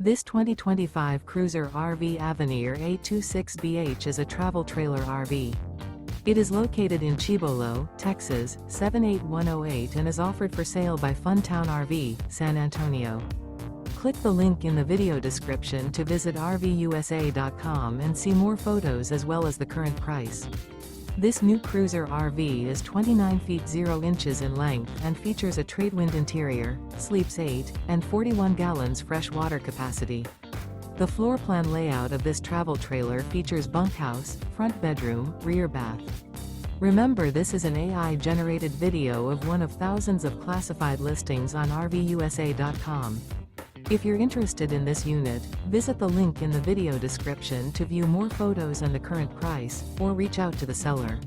This 2025 Cruiser RV Avenir A-26BH is a travel trailer RV. It is located in Cibolo, Texas, 78108 and is offered for sale by Funtown RV, San Antonio. Click the link in the video description to visit RVUSA.com and see more photos as well as the current price. This new Cruiser RV is 29 feet 0 inches in length and features a TRADEWIND interior, sleeps 8, and 41 gallons fresh water capacity. The floor plan layout of this travel trailer features bunkhouse, front bedroom, rear bath. Remember, this is an AI-generated video of one of thousands of classified listings on RVUSA.com. If you're interested in this unit, visit the link in the video description to view more photos and the current price, or reach out to the seller.